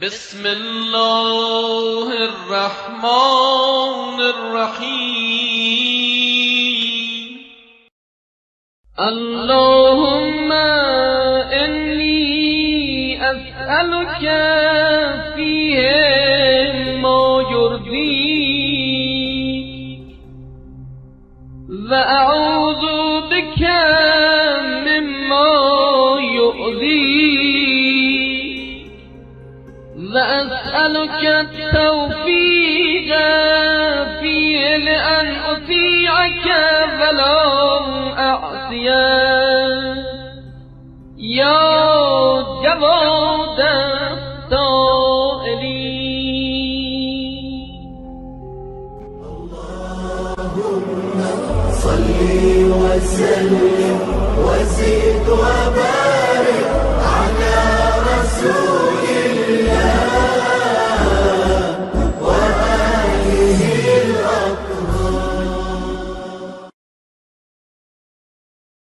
بسم الله الرحمن الرحیم. اللهم إني أسألك فيه ما يرضيك وأعوذ بك مما يؤذيك وأسألك التوفيق فيه لأن أطيعك ولا أعصيك يا جواد